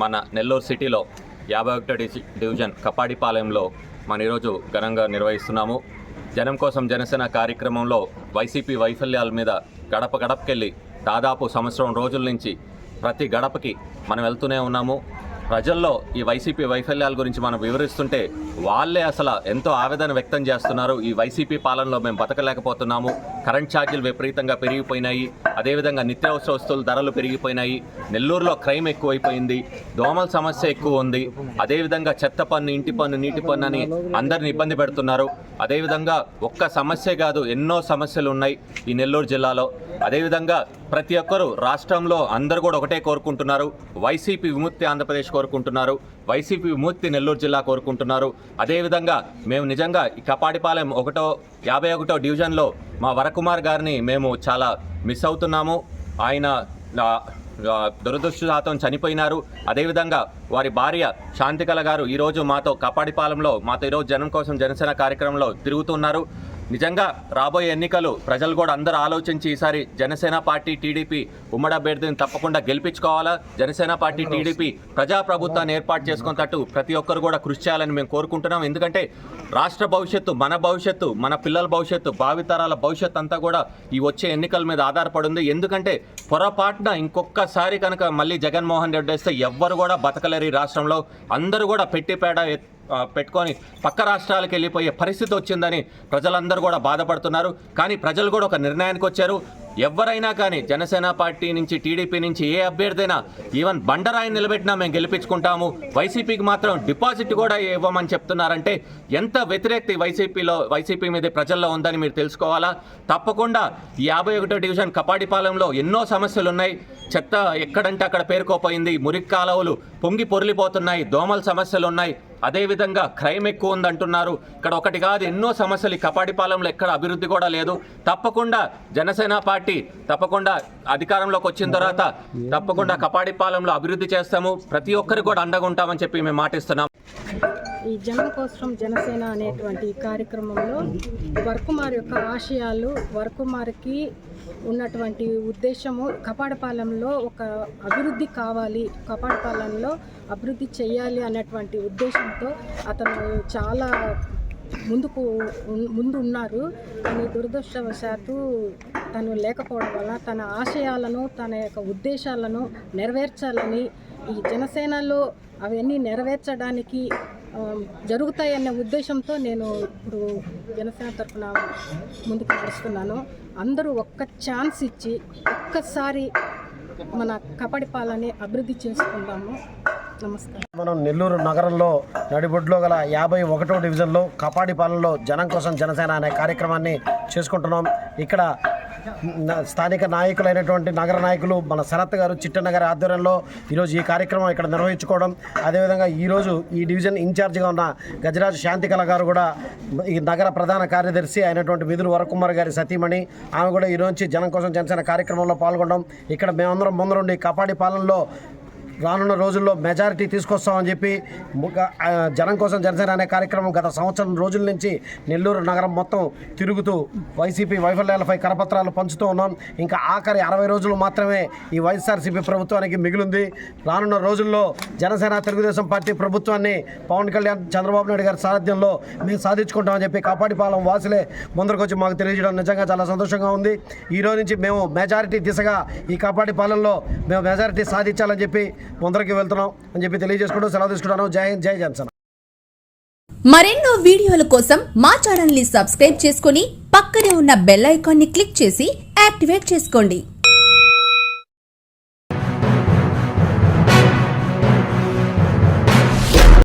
మన నెల్లూరు సిటీలో 51వ డివిజన్ కపాడిపాలెంలో మన ఈరోజు ఘనంగా నిర్వహిస్తున్నాము. జనం కోసం జనసేన కార్యక్రమంలో వైసీపీ వైఫల్యాల మీద గడప గడపకెళ్ళి దాదాపు సంవత్సరం రోజుల నుంచి ప్రతి గడపకి మనం వెళ్తూనే ఉన్నాము. ప్రజల్లో ఈ వైసీపీ వైఫల్యాల గురించి మనం వివరిస్తుంటే వాళ్ళే అసలు ఎంతో ఆవేదన వ్యక్తం చేస్తున్నారు. ఈ వైసీపీ పాలనలో మేము బతకలేకపోతున్నాము, కరెంట్ ఛార్జీలు విపరీతంగా పెరిగిపోయినాయి, అదేవిధంగా నిత్యావసర వస్తువుల ధరలు పెరిగిపోయినాయి, నెల్లూరులో క్రైమ్ ఎక్కువైపోయింది, దోమల సమస్య ఎక్కువ ఉంది, అదేవిధంగా చెత్త పన్ను, ఇంటి పన్ను, నీటి పన్ను అని అందరిని ఇబ్బంది పెడుతున్నారు. అదేవిధంగా ఒక్క సమస్య కాదు, ఎన్నో సమస్యలు ఉన్నాయి ఈ నెల్లూరు జిల్లాలో. అదేవిధంగా ప్రతి ఒక్కరూ రాష్ట్రంలో అందరూ కూడా ఒకటే కోరుకుంటున్నారు, వైసీపీ విముక్తి ఆంధ్రప్రదేశ్ కోరుకుంటున్నారు, వైసీపీ విముక్తి నెల్లూరు జిల్లా కోరుకుంటున్నారు. అదేవిధంగా మేము నిజంగా ఈ కపాడిపాలెం 51వ డివిజన్లో మా వరకుమార్ గారిని మేము చాలా మిస్ అవుతున్నాము. ఆయన దురదృష్టశాతం చనిపోయినారు. అదేవిధంగా వారి భార్య శాంతికళ గారు ఈరోజు మాతో కపాడిపాలెంలో ఈరోజు జనం కోసం జనసేన కార్యక్రమంలో తిరుగుతున్నారు. నిజంగా రాబోయే ఎన్నికలు ప్రజలు కూడా అందరూ ఆలోచించి ఈసారి జనసేన పార్టీ టీడీపీ ఉమ్మడి అభ్యర్థిని తప్పకుండా గెలిపించుకోవాలా. జనసేన పార్టీ టీడీపీ ప్రజాప్రభుత్వాన్ని ఏర్పాటు చేసుకున్నట్టు ప్రతి ఒక్కరు కూడా కృషి చేయాలని మేము కోరుకుంటున్నాం. ఎందుకంటే రాష్ట్ర భవిష్యత్తు, మన భవిష్యత్తు, మన పిల్లల భవిష్యత్తు, భావితరాల భవిష్యత్తు అంతా కూడా ఈ వచ్చే ఎన్నికల మీద ఆధారపడింది. ఎందుకంటే పొరపాటున ఇంకొకసారి కనుక మళ్ళీ జగన్మోహన్ రెడ్డి వస్తే ఎవ్వరు కూడా బతకలేరు ఈ రాష్ట్రంలో. అందరూ కూడా పెట్టిపేడ పెట్టుకొని పక్క రాష్ట్రాలకు వెళ్ళిపోయే పరిస్థితి వచ్చిందని ప్రజలందరూ కూడా బాధపడుతున్నారు. కానీ ప్రజలు కూడా ఒక నిర్ణయానికి వచ్చారు. ఎవరైనా కానీ జనసేన పార్టీ నుంచి, టీడీపీ నుంచి ఏ అభ్యర్థైనా ఈవెన్ బండరాయిని నిలబెట్టినా మేము గెలిపించుకుంటాము, వైసీపీకి మాత్రం డిపాజిట్ కూడా ఇవ్వమని చెప్తున్నారంటే ఎంత వ్యతిరేకత వైసీపీ మీద ప్రజల్లో ఉందని మీరు తెలుసుకోవాలా. తప్పకుండా ఈ 51వ డివిజన్ కపాడిపాలెంలో ఎన్నో సమస్యలు ఉన్నాయి. చెత్త ఎక్కడంటే అక్కడ పేరుకోపోయింది, మురికి కాలువలు పొంగి పొర్లిపోతున్నాయి, దోమల సమస్యలు ఉన్నాయి, అదేవిధంగా క్రైమ్ ఎక్కువ ఉందంటున్నారు. ఇక్కడ ఒకటి కాదు, ఎన్నో సమస్యలు. ఈ కపాడిపాలెంలో ఎక్కడ అభివృద్ధి కూడా లేదు. తప్పకుండా జనసేన పార్టీ తప్పకుండా అధికారంలోకి వచ్చిన తర్వాత తప్పకుండా కపాడిపాలెంలో అభివృద్ధి చేస్తాము, ప్రతి ఒక్కరికి కూడా అండగా ఉంటామని చెప్పి మేము మాటిస్తున్నాం. ఈ జనం కోసం జనసేన అనేటువంటి కార్యక్రమంలో వరకుమార్ యొక్క ఆశయాలు, వరకుమార్కి ఉన్నటువంటి ఉద్దేశము కపాడిపాలెంలో ఒక అభివృద్ధి కావాలి, కపాడిపాలెంలో అభివృద్ధి చేయాలి అనేటువంటి ఉద్దేశంతో అతను చాలా ముందు ఉన్నారు. కానీ దురదృష్టవశాత్తు తను లేకపోవడం వల్ల తన ఆశయాలను, తన యొక్క ఉద్దేశాలను నెరవేర్చాలని, ఈ జనసేనలో అవన్నీ నెరవేర్చడానికి జరుగుతాయనే ఉద్దేశంతో నేను ఇప్పుడు జనసేన తరఫున ముందుకు నడుస్తున్నాను. అందరూ ఒక్క ఛాన్స్ ఇచ్చి ఒక్కసారి మన కపాడిపాలెంని అభివృద్ధి చేసుకుందాము. నమస్కారం. మనం నెల్లూరు నగరంలో నడిబొడ్లో గల 51వ డివిజన్లో కపాడిపాలెంలో జనం కోసం జనసేన అనే కార్యక్రమాన్ని చేసుకుంటున్నాం. ఇక్కడ స్థానిక నాయకులైనటువంటి నగర నాయకులు మన శరత్ గారు, చిట్టన్న గారి ఆధ్వర్యంలో ఈరోజు ఈ కార్యక్రమం ఇక్కడ నిర్వహించుకోవడం, అదేవిధంగా ఈరోజు ఈ డివిజన్ ఇన్ఛార్జిగా ఉన్న గజరాజు శాంతికళ గారు కూడా, ఈ నగర ప్రధాన కార్యదర్శి అయినటువంటి మిదురు వరకుమార్ గారి సతీమణి, ఆమె కూడా ఈరోజు జనం కోసం జనసేన కార్యక్రమంలో పాల్గొనడం. ఇక్కడ మేమందరం ముందరుండి కపాడిపాలెంలో రానున్న రోజుల్లో మెజారిటీ తీసుకొస్తామని చెప్పి జనం కోసం జనసేన అనే కార్యక్రమం గత సంవత్సరం రోజుల నుంచి నెల్లూరు నగరం మొత్తం తిరుగుతూ వైసీపీ వైఫల్యాలపై కరపత్రాలు పంచుతూ ఉన్నాం. ఇంకా ఆఖరి 60 రోజులు మాత్రమే ఈ వైఎస్ఆర్సీపీ ప్రభుత్వానికి మిగిలింది. రానున్న రోజుల్లో జనసేన తెలుగుదేశం పార్టీ ప్రభుత్వాన్ని పవన్ కళ్యాణ్, చంద్రబాబు నాయుడు గారి సారథ్యంలో మేము సాధించుకుంటామని చెప్పి కపాడిపాలెం వాసులే ముందరకు వచ్చి మాకు తెలియజేయడం నిజంగా చాలా సంతోషంగా ఉంది. ఈరోజు నుంచి మేము మెజారిటీ దిశగా ఈ కపాడిపాలెంలో మేము మెజారిటీ సాధించాలని చెప్పి ముందరికి వెళ్తున్నాం అని చెప్పి తెలియజేసుకుంటూ సెలవు తీసుకుంటాను. జై హింద్, జై జనసేన. మరెన్నో వీడియోల కోసం మా ఛానల్ ని సబ్స్క్రైబ్ చేసుకుని పక్కనే ఉన్న బెల్ ఐకాన్ ని క్లిక్ చేసి యాక్టివేట్ చేసుకోండి.